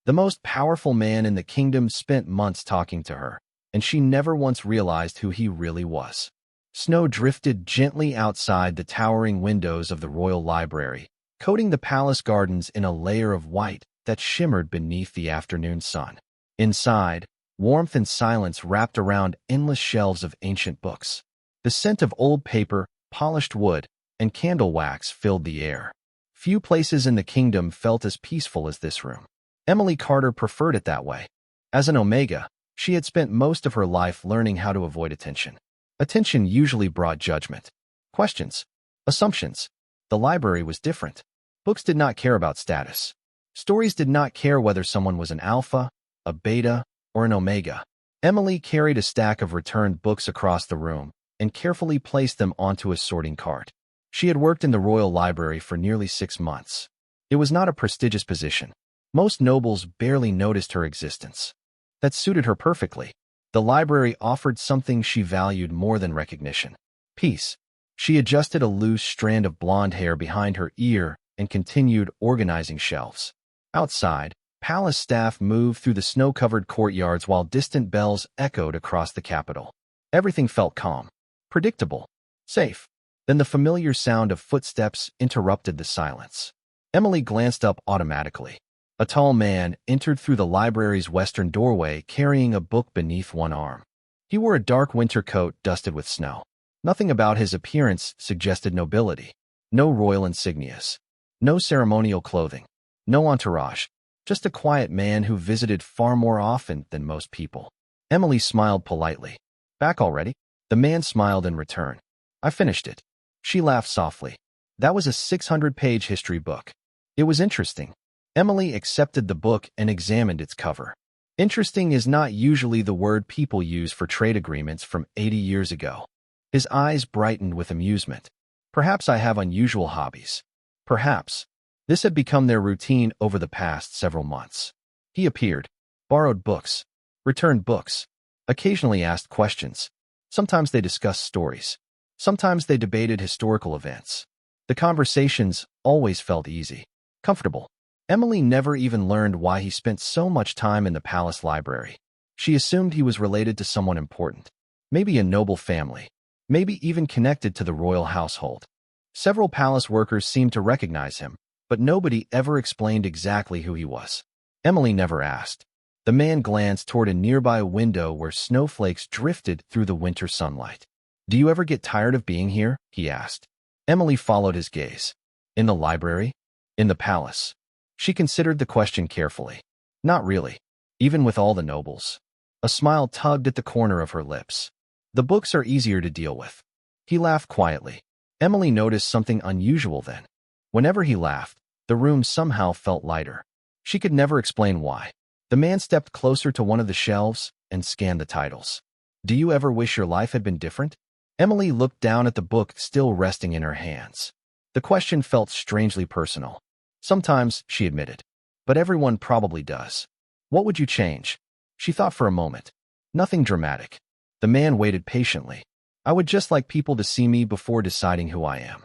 The most powerful man in the kingdom spent months talking to her, and she never once realized who he really was. Snow drifted gently outside the towering windows of the royal library, coating the palace gardens in a layer of white that shimmered beneath the afternoon sun. Inside, warmth and silence wrapped around endless shelves of ancient books. The scent of old paper, polished wood, and candle wax filled the air. Few places in the kingdom felt as peaceful as this room. Emily Carter preferred it that way. As an Omega, she had spent most of her life learning how to avoid attention. Attention usually brought judgment, questions, assumptions. The library was different. Books did not care about status. Stories did not care whether someone was an alpha, a beta, or an omega. Emily carried a stack of returned books across the room and carefully placed them onto a sorting cart. She had worked in the royal library for nearly 6 months. It was not a prestigious position. Most nobles barely noticed her existence. That suited her perfectly. The library offered something she valued more than recognition: peace. She adjusted a loose strand of blonde hair behind her ear and continued organizing shelves. Outside, palace staff moved through the snow-covered courtyards while distant bells echoed across the capital. Everything felt calm, predictable, safe. Then the familiar sound of footsteps interrupted the silence. Emily glanced up automatically. A tall man entered through the library's western doorway carrying a book beneath one arm. He wore a dark winter coat dusted with snow. Nothing about his appearance suggested nobility. No royal insignias. No ceremonial clothing. No entourage. Just a quiet man who visited far more often than most people. Emily smiled politely. "Back already?" The man smiled in return. "I finished it." She laughed softly. That was a 600-page history book. It was interesting. Emily accepted the book and examined its cover. Interesting is not usually the word people use for trade agreements from 80 years ago. His eyes brightened with amusement. "Perhaps I have unusual hobbies." Perhaps. This had become their routine over the past several months. He appeared, borrowed books, returned books, occasionally asked questions. Sometimes they discussed stories. Sometimes they debated historical events. The conversations always felt easy, comfortable. Emily never even learned why he spent so much time in the palace library. She assumed he was related to someone important, maybe a noble family, maybe even connected to the royal household. Several palace workers seemed to recognize him, but nobody ever explained exactly who he was. Emily never asked. The man glanced toward a nearby window where snowflakes drifted through the winter sunlight. "Do you ever get tired of being here?" he asked. Emily followed his gaze. "In the library? In the palace?" She considered the question carefully. Not really, even with all the nobles. A smile tugged at the corner of her lips. "The books are easier to deal with." He laughed quietly. Emily noticed something unusual then. Whenever he laughed, the room somehow felt lighter. She could never explain why. The man stepped closer to one of the shelves and scanned the titles. "Do you ever wish your life had been different?" Emily looked down at the book still resting in her hands. The question felt strangely personal. "Sometimes," she admitted. "But everyone probably does." "What would you change?" She thought for a moment. "Nothing dramatic." The man waited patiently. "I would just like people to see me before deciding who I am."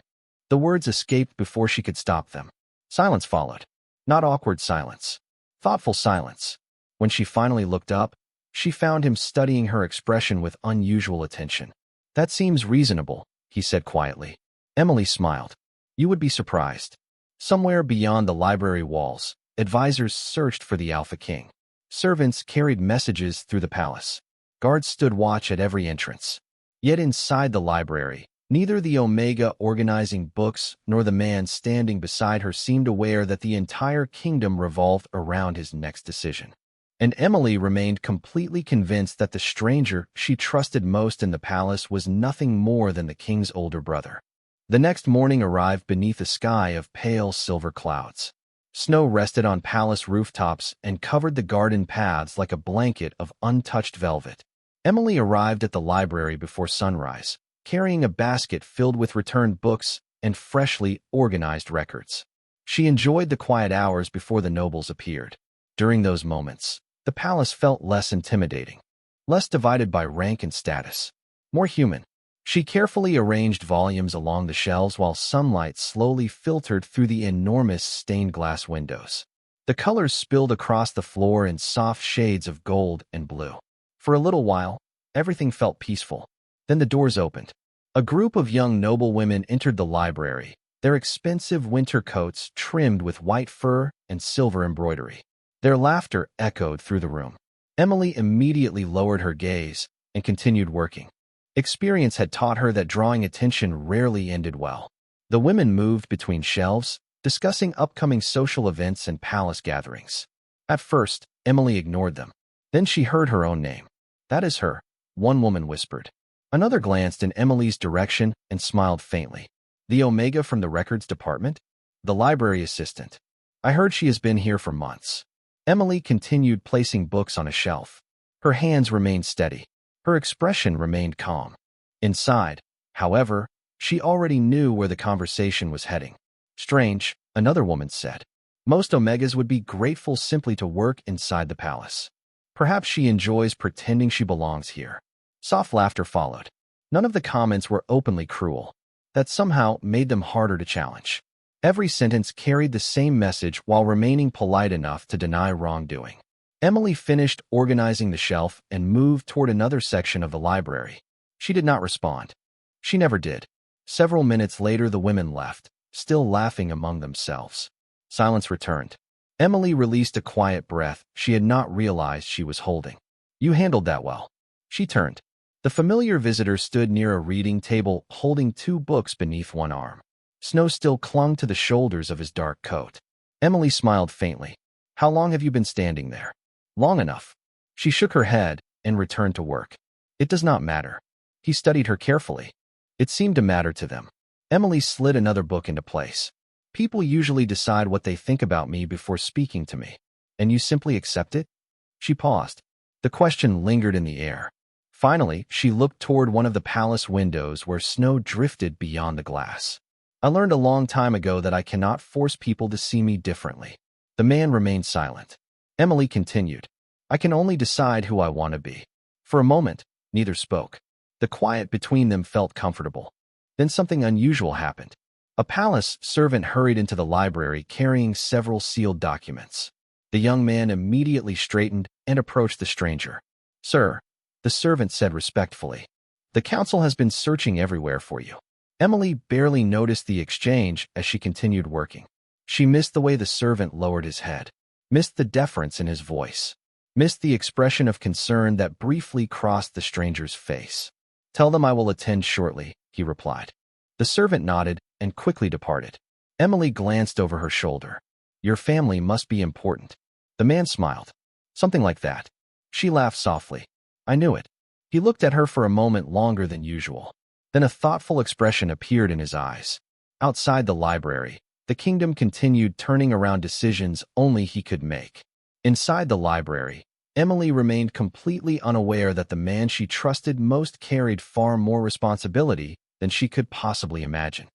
The words escaped before she could stop them. Silence followed. Not awkward silence. Thoughtful silence. When she finally looked up, she found him studying her expression with unusual attention. "That seems reasonable," he said quietly. Emily smiled. "You would be surprised." Somewhere beyond the library walls, advisors searched for the Alpha King. Servants carried messages through the palace. Guards stood watch at every entrance. Yet inside the library, neither the Omega organizing books nor the man standing beside her seemed aware that the entire kingdom revolved around his next decision. And Emily remained completely convinced that the stranger she trusted most in the palace was nothing more than the king's older brother. The next morning arrived beneath a sky of pale silver clouds. Snow rested on palace rooftops and covered the garden paths like a blanket of untouched velvet. Emily arrived at the library before sunrise, carrying a basket filled with returned books and freshly organized records. She enjoyed the quiet hours before the nobles appeared. During those moments, the palace felt less intimidating, less divided by rank and status, more human. She carefully arranged volumes along the shelves while sunlight slowly filtered through the enormous stained glass windows. The colors spilled across the floor in soft shades of gold and blue. For a little while, everything felt peaceful. Then the doors opened. A group of young noblewomen entered the library, their expensive winter coats trimmed with white fur and silver embroidery. Their laughter echoed through the room. Emily immediately lowered her gaze and continued working. Experience had taught her that drawing attention rarely ended well. The women moved between shelves, discussing upcoming social events and palace gatherings. At first, Emily ignored them. Then she heard her own name. "That is her," one woman whispered. Another glanced in Emily's direction and smiled faintly. "The Omega from the records department? The library assistant. I heard she has been here for months." Emily continued placing books on a shelf. Her hands remained steady. Her expression remained calm. Inside, however, she already knew where the conversation was heading. "Strange," another woman said. "Most Omegas would be grateful simply to work inside the palace. Perhaps she enjoys pretending she belongs here." Soft laughter followed. None of the comments were openly cruel. That somehow made them harder to challenge. Every sentence carried the same message while remaining polite enough to deny wrongdoing. Emily finished organizing the shelf and moved toward another section of the library. She did not respond. She never did. Several minutes later, the women left, still laughing among themselves. Silence returned. Emily released a quiet breath she had not realized she was holding. "You handled that well." She turned. The familiar visitor stood near a reading table, holding 2 books beneath one arm. Snow still clung to the shoulders of his dark coat. Emily smiled faintly. "How long have you been standing there?" "Long enough." She shook her head and returned to work. "It does not matter." He studied her carefully. It seemed to matter to them. Emily slid another book into place. "People usually decide what they think about me before speaking to me. And you simply accept it?" She paused. The question lingered in the air. Finally, she looked toward one of the palace windows where snow drifted beyond the glass. "I learned a long time ago that I cannot force people to see me differently." The man remained silent. Emily continued. "I can only decide who I want to be." For a moment, neither spoke. The quiet between them felt comfortable. Then something unusual happened. A palace servant hurried into the library carrying several sealed documents. The young man immediately straightened and approached the stranger. "Sir," the servant said respectfully, "the council has been searching everywhere for you." Emily barely noticed the exchange as she continued working. She missed the way the servant lowered his head, missed the deference in his voice, missed the expression of concern that briefly crossed the stranger's face. "Tell them I will attend shortly," he replied. The servant nodded and quickly departed. Emily glanced over her shoulder. "Your family must be important." The man smiled. "Something like that." She laughed softly. "I knew it." He looked at her for a moment longer than usual. Then a thoughtful expression appeared in his eyes. Outside the library, the kingdom continued turning around decisions only he could make. Inside the library, Emily remained completely unaware that the man she trusted most carried far more responsibility than she could possibly imagine.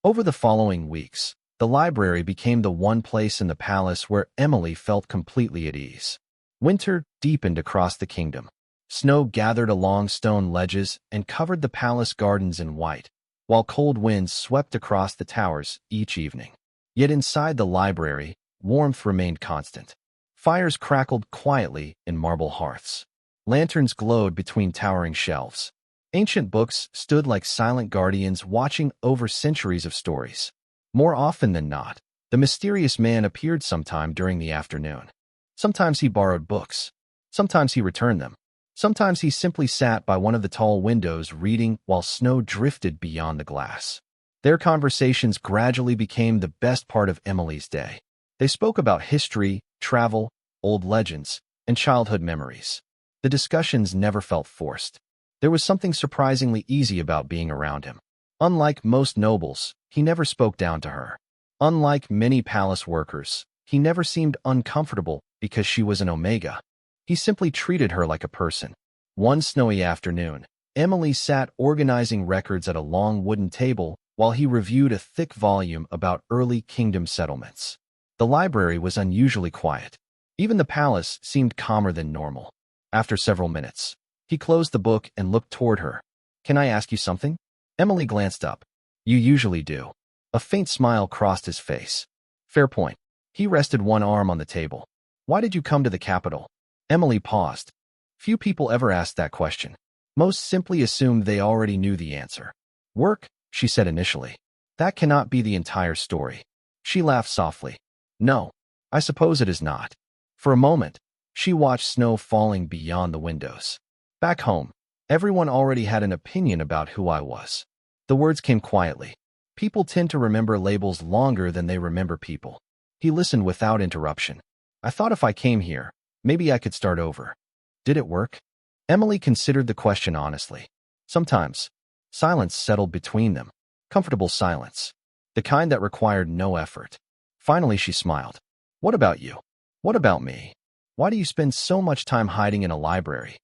Over the following weeks, the library became the one place in the palace where Emily felt completely at ease. Winter deepened across the kingdom. Snow gathered along stone ledges and covered the palace gardens in white, while cold winds swept across the towers each evening. Yet inside the library, warmth remained constant. Fires crackled quietly in marble hearths. Lanterns glowed between towering shelves. Ancient books stood like silent guardians watching over centuries of stories. More often than not, the mysterious man appeared sometime during the afternoon. Sometimes he borrowed books. Sometimes he returned them. Sometimes he simply sat by one of the tall windows reading while snow drifted beyond the glass. Their conversations gradually became the best part of Emily's day. They spoke about history, travel, old legends, and childhood memories. The discussions never felt forced. There was something surprisingly easy about being around him. Unlike most nobles, he never spoke down to her. Unlike many palace workers, he never seemed uncomfortable because she was an Omega. He simply treated her like a person. One snowy afternoon, Emily sat organizing records at a long wooden table while he reviewed a thick volume about early kingdom settlements. The library was unusually quiet. Even the palace seemed calmer than normal. After several minutes, he closed the book and looked toward her. "Can I ask you something?" Emily glanced up. "You usually do." A faint smile crossed his face. "Fair point." He rested one arm on the table. Why did you come to the capital? Emily paused. Few people ever asked that question. Most simply assumed they already knew the answer. Work, she said initially. That cannot be the entire story. She laughed softly. No, I suppose it is not. For a moment, she watched snow falling beyond the windows. Back home, everyone already had an opinion about who I was. The words came quietly. People tend to remember labels longer than they remember people. He listened without interruption. I thought if I came here, maybe I could start over. Did it work? Emily considered the question honestly. Sometimes, silence settled between them. Comfortable silence. The kind that required no effort. Finally, she smiled. What about you? What about me? Why do you spend so much time hiding in a library?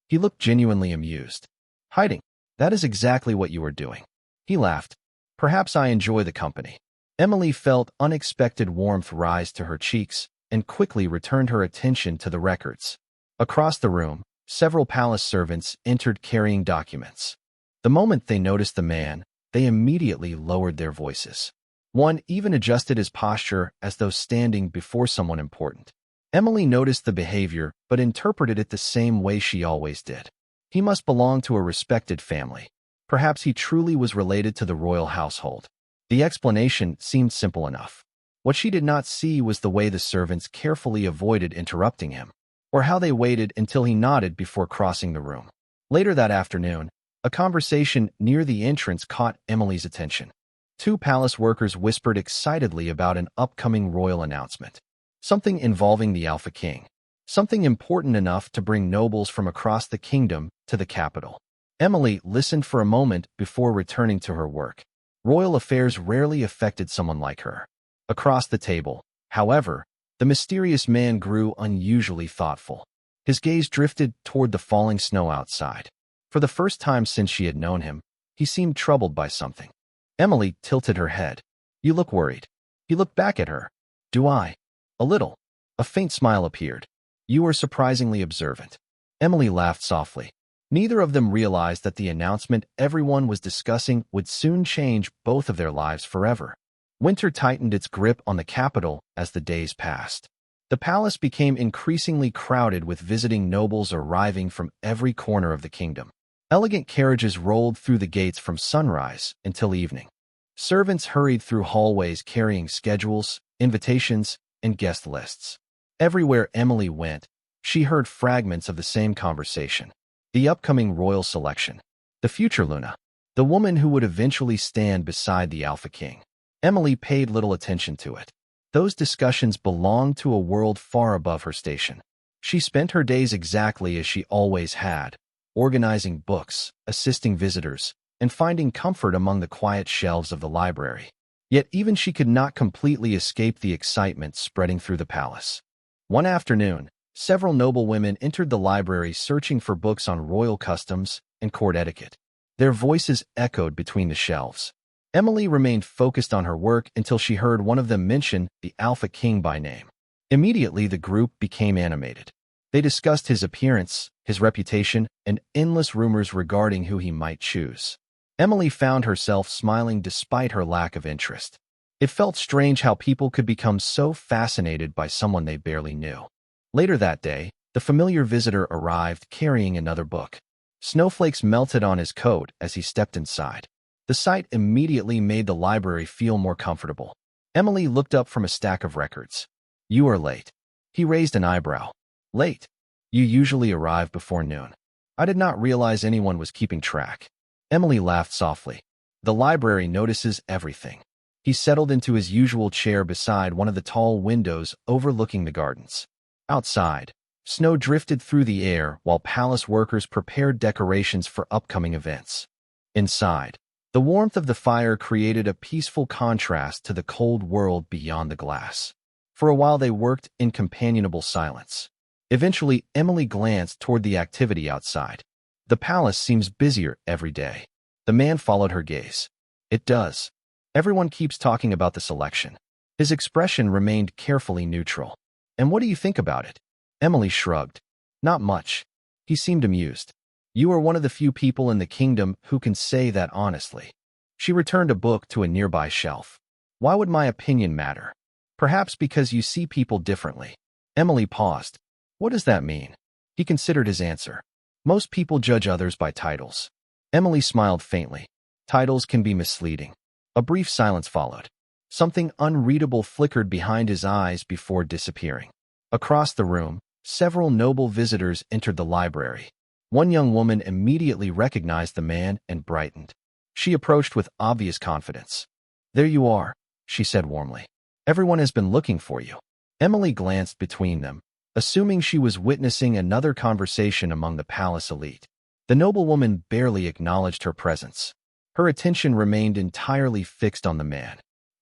He looked genuinely amused. Hiding. That is exactly what you are doing. He laughed. Perhaps I enjoy the company. Emily felt unexpected warmth rise to her cheeks and quickly returned her attention to the records. Across the room, several palace servants entered carrying documents. The moment they noticed the man, they immediately lowered their voices. One even adjusted his posture as though standing before someone important. Emily noticed the behavior but interpreted it the same way she always did. He must belong to a respected family. Perhaps he truly was related to the royal household. The explanation seemed simple enough. What she did not see was the way the servants carefully avoided interrupting him, or how they waited until he nodded before crossing the room. Later that afternoon, a conversation near the entrance caught Emily's attention. Two palace workers whispered excitedly about an upcoming royal announcement. Something involving the Alpha King. Something important enough to bring nobles from across the kingdom to the capital. Emily listened for a moment before returning to her work. Royal affairs rarely affected someone like her. Across the table, however, the mysterious man grew unusually thoughtful. His gaze drifted toward the falling snow outside. For the first time since she had known him, he seemed troubled by something. Emily tilted her head. You look worried. He looked back at her. Do I? A little. A faint smile appeared. You are surprisingly observant. Emily laughed softly. Neither of them realized that the announcement everyone was discussing would soon change both of their lives forever. Winter tightened its grip on the capital as the days passed. The palace became increasingly crowded with visiting nobles arriving from every corner of the kingdom. Elegant carriages rolled through the gates from sunrise until evening. Servants hurried through hallways carrying schedules, invitations, and guest lists. Everywhere Emily went, she heard fragments of the same conversation. The upcoming royal selection. The future Luna. The woman who would eventually stand beside the Alpha King. Emily paid little attention to it. Those discussions belonged to a world far above her station. She spent her days exactly as she always had, organizing books, assisting visitors, and finding comfort among the quiet shelves of the library. Yet even she could not completely escape the excitement spreading through the palace. One afternoon, several noblewomen entered the library searching for books on royal customs and court etiquette. Their voices echoed between the shelves. Emily remained focused on her work until she heard one of them mention the Alpha King by name. Immediately, the group became animated. They discussed his appearance, his reputation, and endless rumors regarding who he might choose. Emily found herself smiling despite her lack of interest. It felt strange how people could become so fascinated by someone they barely knew. Later that day, the familiar visitor arrived carrying another book. Snowflakes melted on his coat as he stepped inside. The sight immediately made the library feel more comfortable. Emily looked up from a stack of records. You are late. He raised an eyebrow. Late? You usually arrive before noon. I did not realize anyone was keeping track. Emily laughed softly. The library notices everything. He settled into his usual chair beside one of the tall windows overlooking the gardens. Outside, snow drifted through the air while palace workers prepared decorations for upcoming events. Inside, the warmth of the fire created a peaceful contrast to the cold world beyond the glass. For a while they worked in companionable silence. Eventually, Emily glanced toward the activity outside. The palace seems busier every day. The man followed her gaze. It does. Everyone keeps talking about this election. His expression remained carefully neutral. And what do you think about it? Emily shrugged. Not much. He seemed amused. You are one of the few people in the kingdom who can say that honestly. She returned a book to a nearby shelf. Why would my opinion matter? Perhaps because you see people differently. Emily paused. What does that mean? He considered his answer. Most people judge others by titles. Emily smiled faintly. Titles can be misleading. A brief silence followed. Something unreadable flickered behind his eyes before disappearing. Across the room, several noble visitors entered the library. One young woman immediately recognized the man and brightened. She approached with obvious confidence. There you are, she said warmly. Everyone has been looking for you. Emily glanced between them, assuming she was witnessing another conversation among the palace elite. The noblewoman barely acknowledged her presence. Her attention remained entirely fixed on the man.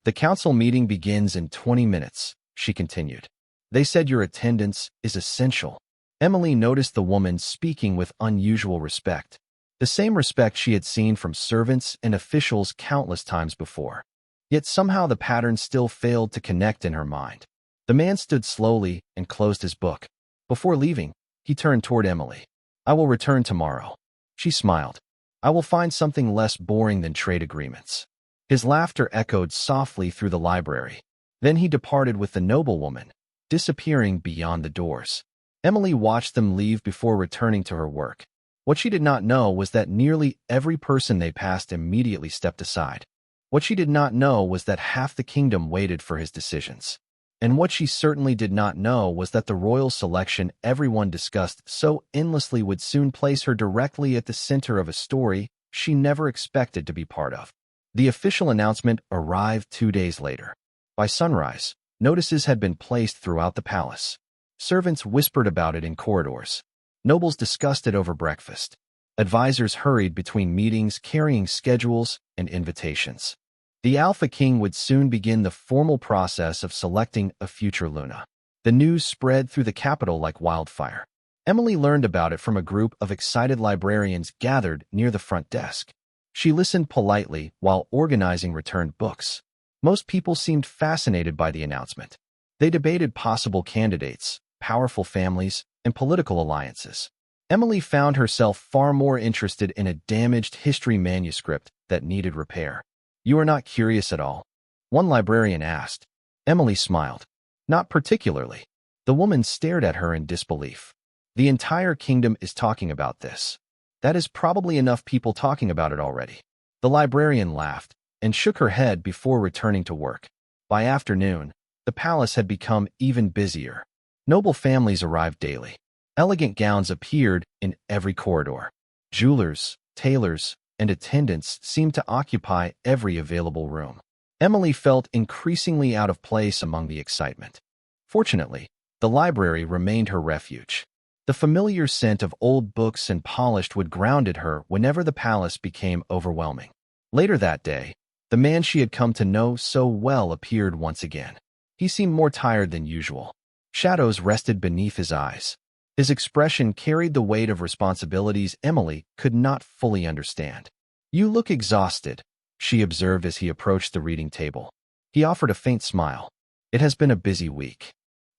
The council meeting begins in 20 minutes, she continued. They said your attendance is essential. Emily noticed the woman speaking with unusual respect, the same respect she had seen from servants and officials countless times before. Yet somehow the pattern still failed to connect in her mind. The man stood slowly and closed his book. Before leaving, he turned toward Emily. I will return tomorrow. She smiled. I will find something less boring than trade agreements. His laughter echoed softly through the library. Then he departed with the noblewoman, disappearing beyond the doors. Emily watched them leave before returning to her work. What she did not know was that nearly every person they passed immediately stepped aside. What she did not know was that half the kingdom waited for his decisions. And what she certainly did not know was that the royal selection everyone discussed so endlessly would soon place her directly at the center of a story she never expected to be part of. The official announcement arrived 2 days later. By sunrise, notices had been placed throughout the palace. Servants whispered about it in corridors. Nobles discussed it over breakfast. Advisors hurried between meetings carrying schedules and invitations. The Alpha King would soon begin the formal process of selecting a future Luna. The news spread through the capital like wildfire. Emily learned about it from a group of excited librarians gathered near the front desk. She listened politely while organizing returned books. Most people seemed fascinated by the announcement. They debated possible candidates, powerful families, and political alliances. Emily found herself far more interested in a damaged history manuscript that needed repair. You are not curious at all? One librarian asked. Emily smiled. Not particularly. The woman stared at her in disbelief. The entire kingdom is talking about this. That is probably enough people talking about it already. The librarian laughed and shook her head before returning to work. By afternoon, the palace had become even busier. Noble families arrived daily. Elegant gowns appeared in every corridor. Jewelers, tailors, and attendants seemed to occupy every available room. Emily felt increasingly out of place among the excitement. Fortunately, the library remained her refuge. The familiar scent of old books and polished wood grounded her whenever the palace became overwhelming. Later that day, the man she had come to know so well appeared once again. He seemed more tired than usual. Shadows rested beneath his eyes. His expression carried the weight of responsibilities Emily could not fully understand. You look exhausted, she observed as he approached the reading table. He offered a faint smile. It has been a busy week.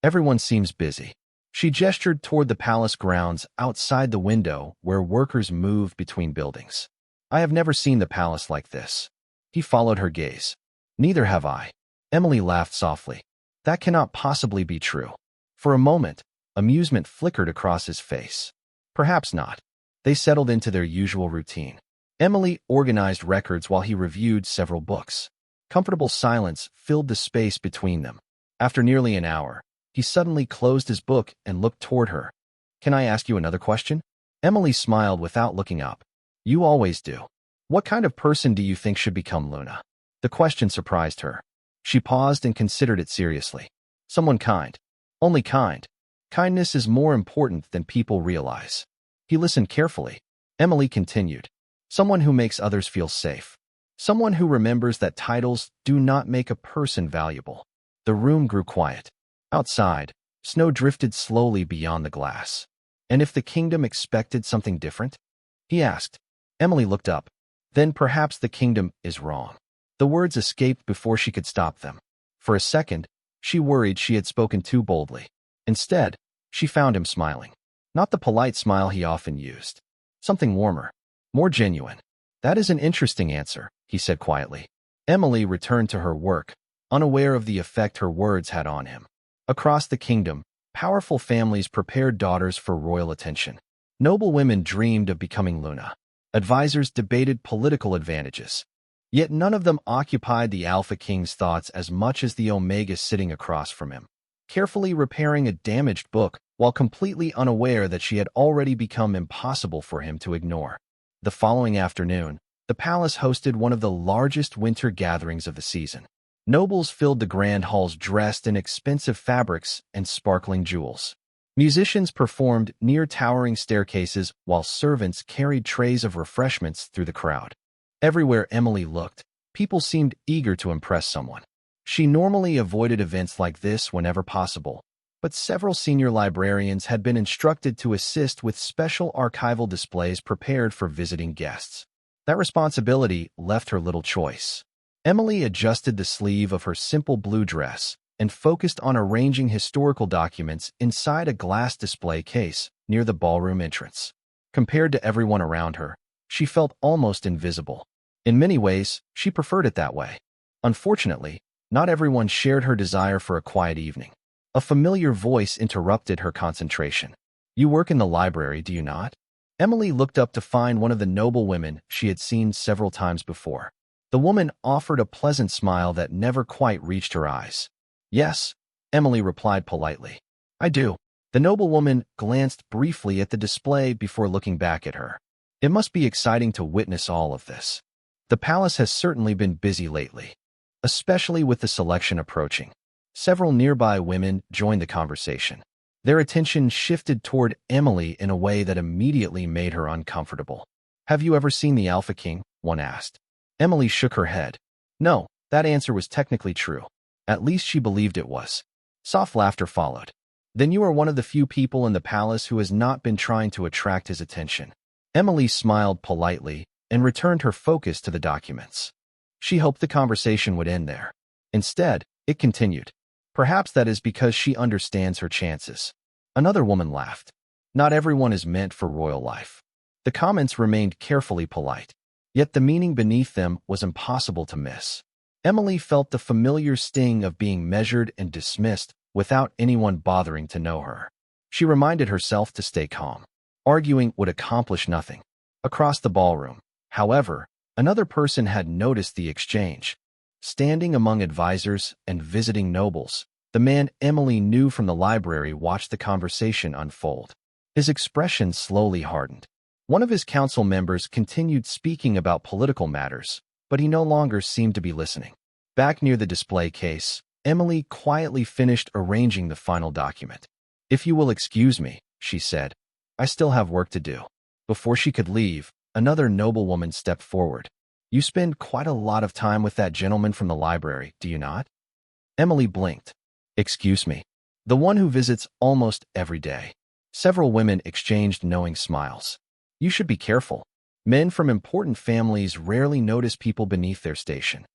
Everyone seems busy. She gestured toward the palace grounds outside the window where workers moved between buildings. I have never seen the palace like this. He followed her gaze. Neither have I. Emily laughed softly. That cannot possibly be true. For a moment, amusement flickered across his face. Perhaps not. They settled into their usual routine. Emily organized records while he reviewed several books. Comfortable silence filled the space between them. After nearly an hour, he suddenly closed his book and looked toward her. Can I ask you another question? Emily smiled without looking up. You always do. What kind of person do you think should become Luna? The question surprised her. She paused and considered it seriously. Someone kind. Only kind. Kindness is more important than people realize. He listened carefully. Emily continued. Someone who makes others feel safe. Someone who remembers that titles do not make a person valuable. The room grew quiet. Outside, snow drifted slowly beyond the glass. And if the kingdom expected something different? He asked. Emily looked up. Then perhaps the kingdom is wrong. The words escaped before she could stop them. For a second, she worried she had spoken too boldly. Instead, she found him smiling. Not the polite smile he often used. Something warmer. More genuine. That is an interesting answer, he said quietly. Emily returned to her work, unaware of the effect her words had on him. Across the kingdom, powerful families prepared daughters for royal attention. Noble women dreamed of becoming Luna. Advisors debated political advantages. Yet none of them occupied the Alpha King's thoughts as much as the Omega sitting across from him, carefully repairing a damaged book while completely unaware that she had already become impossible for him to ignore. The following afternoon, the palace hosted one of the largest winter gatherings of the season. Nobles filled the grand halls dressed in expensive fabrics and sparkling jewels. Musicians performed near towering staircases while servants carried trays of refreshments through the crowd. Everywhere Emily looked, people seemed eager to impress someone. She normally avoided events like this whenever possible, but several senior librarians had been instructed to assist with special archival displays prepared for visiting guests. That responsibility left her little choice. Emily adjusted the sleeve of her simple blue dress and focused on arranging historical documents inside a glass display case near the ballroom entrance. Compared to everyone around her, she felt almost invisible. In many ways, she preferred it that way. Unfortunately, not everyone shared her desire for a quiet evening. A familiar voice interrupted her concentration. "You work in the library, do you not?" Emily looked up to find one of the noble women she had seen several times before. The woman offered a pleasant smile that never quite reached her eyes. "Yes," Emily replied politely. "I do." The noblewoman glanced briefly at the display before looking back at her. It must be exciting to witness all of this. The palace has certainly been busy lately, especially with the selection approaching. Several nearby women joined the conversation. Their attention shifted toward Emily in a way that immediately made her uncomfortable. "Have you ever seen the Alpha King?" one asked. Emily shook her head. No, that answer was technically true. At least she believed it was. Soft laughter followed. "Then you are one of the few people in the palace who has not been trying to attract his attention." Emily smiled politely and returned her focus to the documents. She hoped the conversation would end there. Instead, it continued. "Perhaps that is because she understands her chances." Another woman laughed. "Not everyone is meant for royal life." The comments remained carefully polite, yet the meaning beneath them was impossible to miss. Emily felt the familiar sting of being measured and dismissed without anyone bothering to know her. She reminded herself to stay calm. Arguing would accomplish nothing. Across the ballroom, however, another person had noticed the exchange. Standing among advisors and visiting nobles, the man Emily knew from the library watched the conversation unfold. His expression slowly hardened. One of his council members continued speaking about political matters, but he no longer seemed to be listening. Back near the display case, Emily quietly finished arranging the final document. "If you will excuse me," she said, "I still have work to do." Before she could leave, another noblewoman stepped forward. "You spend quite a lot of time with that gentleman from the library, do you not?" Emily blinked. "Excuse me." "The one who visits almost every day." Several women exchanged knowing smiles. "You should be careful. Men from important families rarely notice people beneath their station."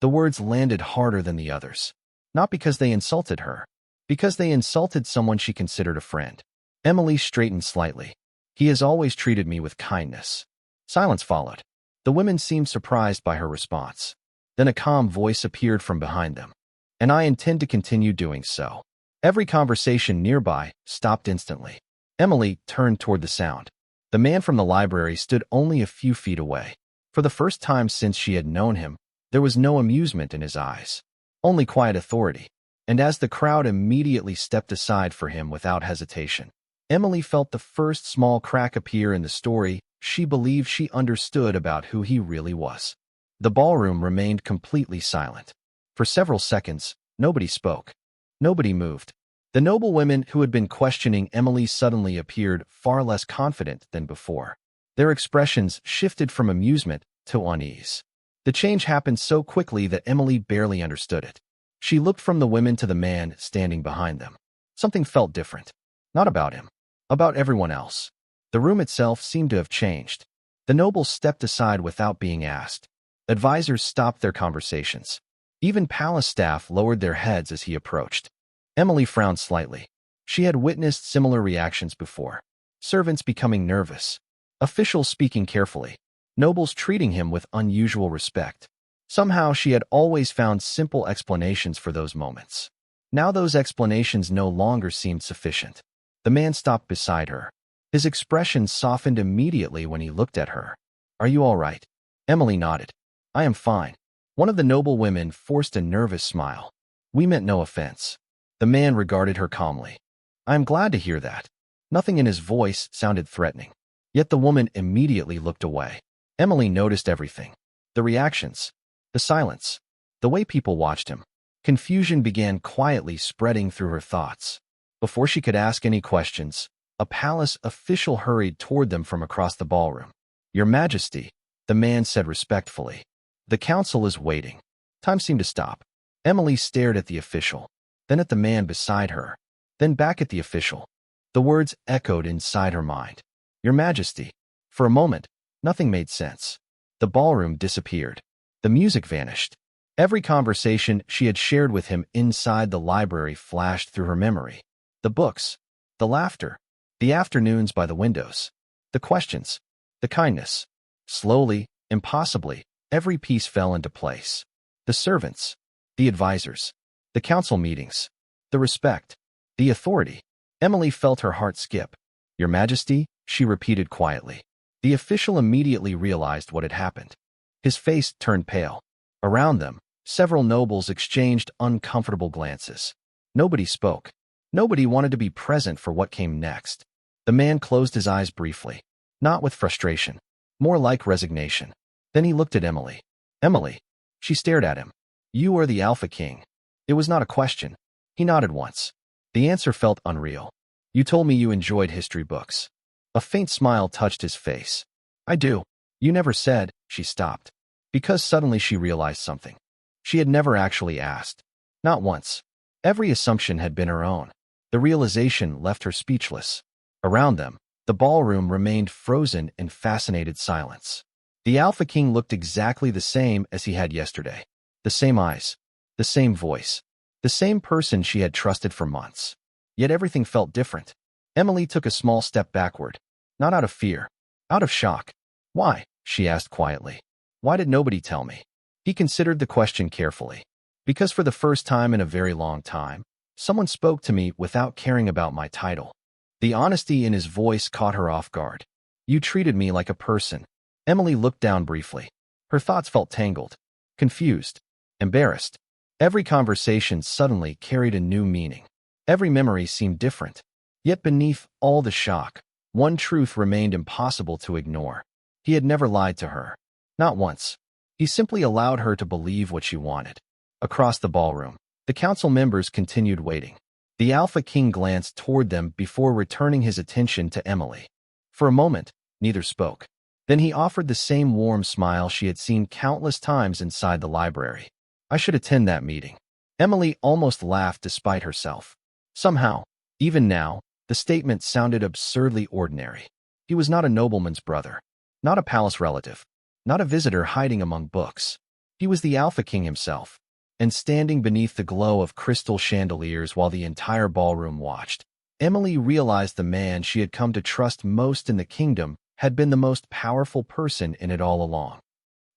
The words landed harder than the others. Not because they insulted her, because they insulted someone she considered a friend. Emily straightened slightly. "He has always treated me with kindness." Silence followed. The women seemed surprised by her response. Then a calm voice appeared from behind them. "And I intend to continue doing so." Every conversation nearby stopped instantly. Emily turned toward the sound. The man from the library stood only a few feet away. For the first time since she had known him, there was no amusement in his eyes, only quiet authority. And as the crowd immediately stepped aside for him without hesitation, Emily felt the first small crack appear in the story she believed she understood about who he really was. The ballroom remained completely silent. For several seconds, nobody spoke. Nobody moved. The noblewomen who had been questioning Emily suddenly appeared far less confident than before. Their expressions shifted from amusement to unease. The change happened so quickly that Emily barely understood it. She looked from the women to the man standing behind them. Something felt different. Not about him. About everyone else. The room itself seemed to have changed. The nobles stepped aside without being asked. Advisors stopped their conversations. Even palace staff lowered their heads as he approached. Emily frowned slightly. She had witnessed similar reactions before. Servants becoming nervous. Officials speaking carefully. Nobles treating him with unusual respect. Somehow she had always found simple explanations for those moments. Now those explanations no longer seemed sufficient. The man stopped beside her. His expression softened immediately when he looked at her. "Are you all right?" Emily nodded. "I am fine." One of the noble women forced a nervous smile. "We meant no offense." The man regarded her calmly. "I am glad to hear that." Nothing in his voice sounded threatening. Yet the woman immediately looked away. Emily noticed everything. The reactions, the silence, the way people watched him. Confusion began quietly spreading through her thoughts. Before she could ask any questions, a palace official hurried toward them from across the ballroom. "Your Majesty," the man said respectfully. "The council is waiting." Time seemed to stop. Emily stared at the official, then at the man beside her, then back at the official. The words echoed inside her mind. "Your Majesty." For a moment, nothing made sense. The ballroom disappeared. The music vanished. Every conversation she had shared with him inside the library flashed through her memory. The books, the laughter, the afternoons by the windows, the questions, the kindness. Slowly, impossibly, every piece fell into place. The servants, the advisors, the council meetings, the respect, the authority. Emily felt her heart skip. "Your Majesty," she repeated quietly. The official immediately realized what had happened. His face turned pale. Around them, several nobles exchanged uncomfortable glances. Nobody spoke. Nobody wanted to be present for what came next. The man closed his eyes briefly, not with frustration, more like resignation. Then he looked at Emily. "Emily." She stared at him. "You are the Alpha King." It was not a question. He nodded once. The answer felt unreal. "You told me you enjoyed history books." A faint smile touched his face. "I do." "You never said." She stopped, because suddenly she realized something. She had never actually asked. Not once. Every assumption had been her own. The realization left her speechless. Around them, the ballroom remained frozen in fascinated silence. The Alpha King looked exactly the same as he had yesterday. The same eyes, the same voice, the same person she had trusted for months. Yet everything felt different. Emily took a small step backward, not out of fear, out of shock. "Why?" she asked quietly. "Why did nobody tell me?" He considered the question carefully. "Because for the first time in a very long time, someone spoke to me without caring about my title." The honesty in his voice caught her off guard. "You treated me like a person." Emily looked down briefly. Her thoughts felt tangled, confused, embarrassed. Every conversation suddenly carried a new meaning. Every memory seemed different. Yet beneath all the shock, one truth remained impossible to ignore. He had never lied to her. Not once. He simply allowed her to believe what she wanted. Across the ballroom, the council members continued waiting. The Alpha King glanced toward them before returning his attention to Emily. For a moment, neither spoke. Then he offered the same warm smile she had seen countless times inside the library. "I should attend that meeting." Emily almost laughed despite herself. Somehow, even now, the statement sounded absurdly ordinary. He was not a nobleman's brother, not a palace relative, not a visitor hiding among books. He was the Alpha King himself, and standing beneath the glow of crystal chandeliers while the entire ballroom watched, Emily realized the man she had come to trust most in the kingdom had been the most powerful person in it all along.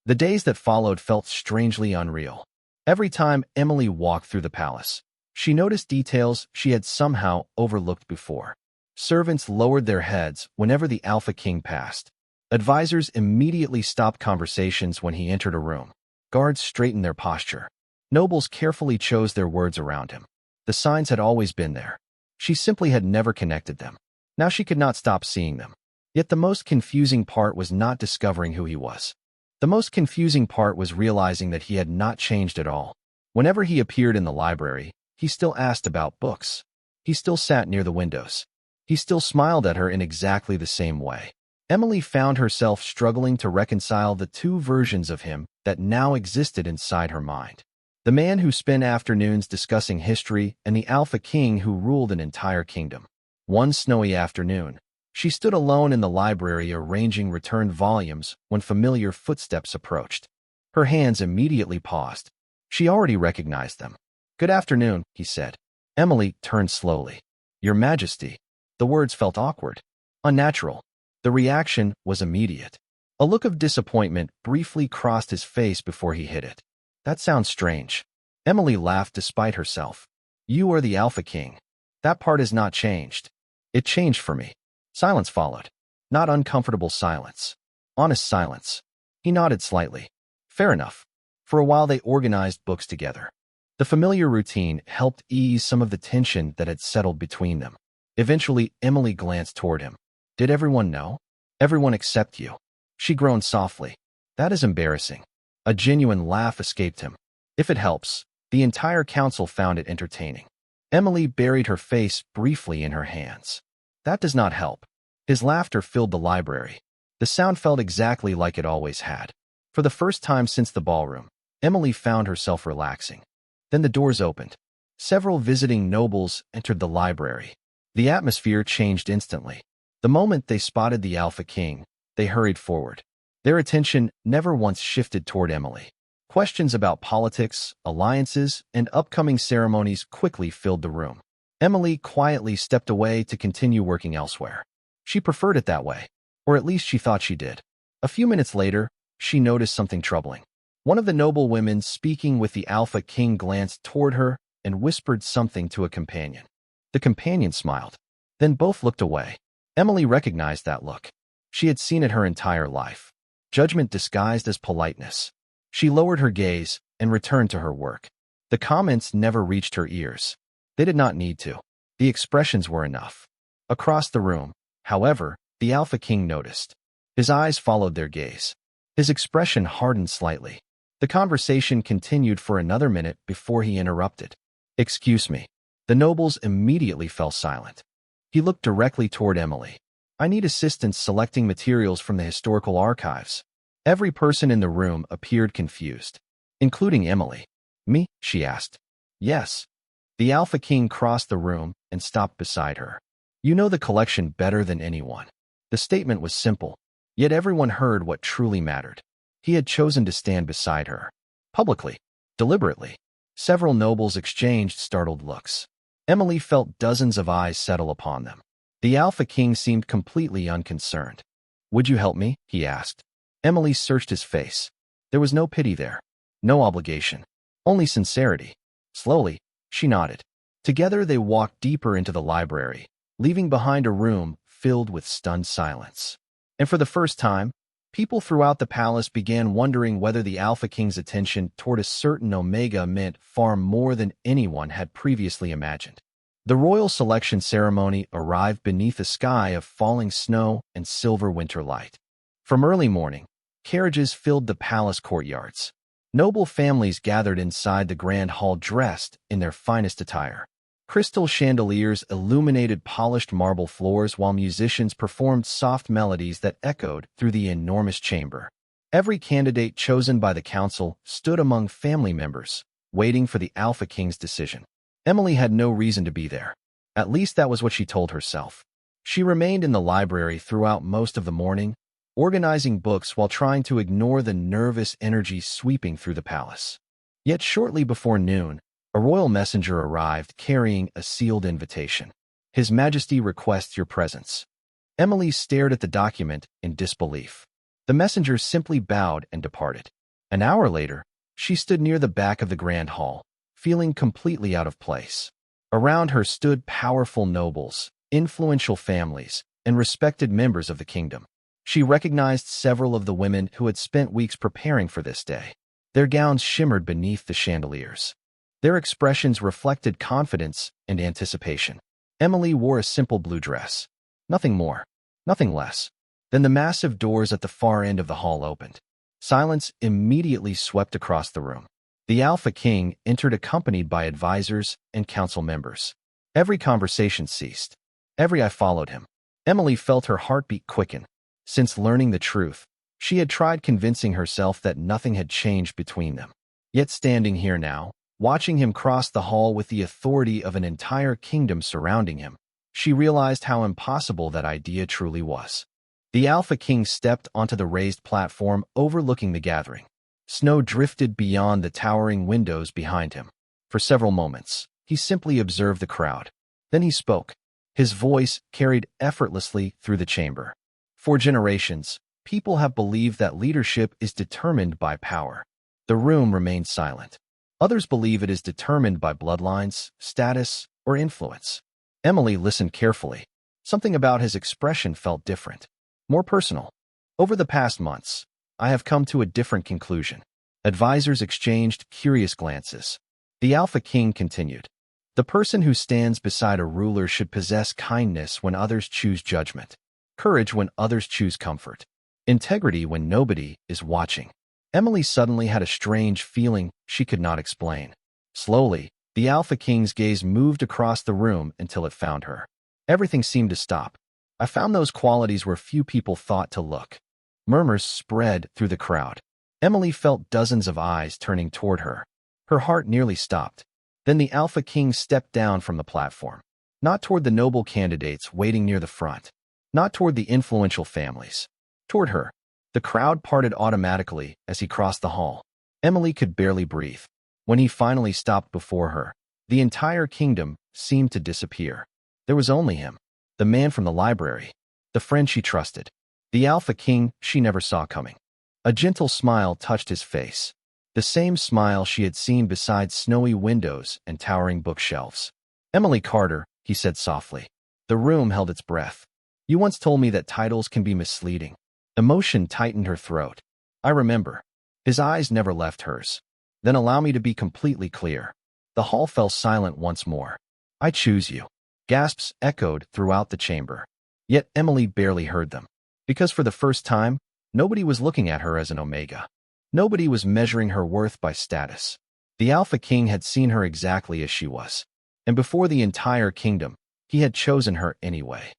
The days that followed felt strangely unreal. Every time Emily walked through the palace, she noticed details she had somehow overlooked before. Servants lowered their heads whenever the Alpha King passed. Advisors immediately stopped conversations when he entered a room. Guards straightened their posture. Nobles carefully chose their words around him. The signs had always been there. She simply had never connected them. Now she could not stop seeing them. Yet the most confusing part was not discovering who he was. The most confusing part was realizing that he had not changed at all. Whenever he appeared in the library, he still asked about books. He still sat near the windows. He still smiled at her in exactly the same way. Emily found herself struggling to reconcile the two versions of him that now existed inside her mind. The man who spent afternoons discussing history and the Alpha King who ruled an entire kingdom. One snowy afternoon, she stood alone in the library arranging returned volumes when familiar footsteps approached. Her hands immediately paused. She already recognized them. "Good afternoon," he said. Emily turned slowly. "Your Majesty." The words felt awkward, unnatural. The reaction was immediate. A look of disappointment briefly crossed his face before he hid it. That sounds strange. Emily laughed despite herself. You are the Alpha King. That part has not changed. It changed for me. Silence followed. Not uncomfortable silence. Honest silence. He nodded slightly. Fair enough. For a while they organized books together. The familiar routine helped ease some of the tension that had settled between them. Eventually, Emily glanced toward him. Did everyone know? Everyone except you. She groaned softly. That is embarrassing. A genuine laugh escaped him. If it helps, the entire council found it entertaining. Emily buried her face briefly in her hands. That does not help. His laughter filled the library. The sound felt exactly like it always had. For the first time since the ballroom, Emily found herself relaxing. Then the doors opened. Several visiting nobles entered the library. The atmosphere changed instantly. The moment they spotted the Alpha King, they hurried forward. Their attention never once shifted toward Emily. Questions about politics, alliances, and upcoming ceremonies quickly filled the room. Emily quietly stepped away to continue working elsewhere. She preferred it that way, or at least she thought she did. A few minutes later, she noticed something troubling. One of the noble women speaking with the Alpha King glanced toward her and whispered something to a companion. The companion smiled. Then both looked away. Emily recognized that look. She had seen it her entire life. Judgment disguised as politeness. She lowered her gaze and returned to her work. The comments never reached her ears. They did not need to. The expressions were enough. Across the room, however, the Alpha King noticed. His eyes followed their gaze. His expression hardened slightly. The conversation continued for another minute before he interrupted. Excuse me. The nobles immediately fell silent. He looked directly toward Emily. I need assistance selecting materials from the historical archives. Every person in the room appeared confused, including Emily. Me? She asked. Yes. The Alpha King crossed the room and stopped beside her. You know the collection better than anyone. The statement was simple, yet everyone heard what truly mattered. He had chosen to stand beside her. Publicly. Deliberately. Several nobles exchanged startled looks. Emily felt dozens of eyes settle upon them. The Alpha King seemed completely unconcerned. Would you help me? He asked. Emily searched his face. There was no pity there. No obligation. Only sincerity. Slowly, she nodded. Together they walked deeper into the library, leaving behind a room filled with stunned silence. And for the first time, people throughout the palace began wondering whether the Alpha King's attention toward a certain Omega meant far more than anyone had previously imagined. The royal selection ceremony arrived beneath a sky of falling snow and silver winter light. From early morning, carriages filled the palace courtyards. Noble families gathered inside the grand hall dressed in their finest attire. Crystal chandeliers illuminated polished marble floors while musicians performed soft melodies that echoed through the enormous chamber. Every candidate chosen by the council stood among family members, waiting for the Alpha King's decision. Emily had no reason to be there. At least that was what she told herself. She remained in the library throughout most of the morning, organizing books while trying to ignore the nervous energy sweeping through the palace. Yet shortly before noon, a royal messenger arrived carrying a sealed invitation. His Majesty requests your presence. Emily stared at the document in disbelief. The messenger simply bowed and departed. An hour later, she stood near the back of the grand hall, feeling completely out of place. Around her stood powerful nobles, influential families, and respected members of the kingdom. She recognized several of the women who had spent weeks preparing for this day. Their gowns shimmered beneath the chandeliers. Their expressions reflected confidence and anticipation. Emily wore a simple blue dress. Nothing more, nothing less. Then the massive doors at the far end of the hall opened. Silence immediately swept across the room. The Alpha King entered accompanied by advisors and council members. Every conversation ceased. Every eye followed him. Emily felt her heartbeat quicken. Since learning the truth, she had tried convincing herself that nothing had changed between them. Yet standing here now, watching him cross the hall with the authority of an entire kingdom surrounding him, she realized how impossible that idea truly was. The Alpha King stepped onto the raised platform overlooking the gathering. Snow drifted beyond the towering windows behind him. For several moments, he simply observed the crowd. Then he spoke. His voice carried effortlessly through the chamber. For generations, people have believed that leadership is determined by power. The room remained silent. Others believe it is determined by bloodlines, status, or influence. Emily listened carefully. Something about his expression felt different, more personal. Over the past months, I have come to a different conclusion. Advisors exchanged curious glances. The Alpha King continued. The person who stands beside a ruler should possess kindness when others choose judgment, courage when others choose comfort, integrity when nobody is watching. Emily suddenly had a strange feeling she could not explain. Slowly, the Alpha King's gaze moved across the room until it found her. Everything seemed to stop. I found those qualities where few people thought to look. Murmurs spread through the crowd. Emily felt dozens of eyes turning toward her. Her heart nearly stopped. Then the Alpha King stepped down from the platform. Not toward the noble candidates waiting near the front. Not toward the influential families. Toward her. The crowd parted automatically as he crossed the hall. Emily could barely breathe. When he finally stopped before her, the entire kingdom seemed to disappear. There was only him, the man from the library, the friend she trusted, the Alpha King she never saw coming. A gentle smile touched his face, the same smile she had seen beside snowy windows and towering bookshelves. Emily Carter, he said softly. The room held its breath. You once told me that titles can be misleading. Emotion tightened her throat. I remember. His eyes never left hers. Then allow me to be completely clear. The hall fell silent once more. I choose you. Gasps echoed throughout the chamber. Yet Emily barely heard them. Because for the first time, nobody was looking at her as an omega. Nobody was measuring her worth by status. The Alpha King had seen her exactly as she was. And before the entire kingdom, he had chosen her anyway.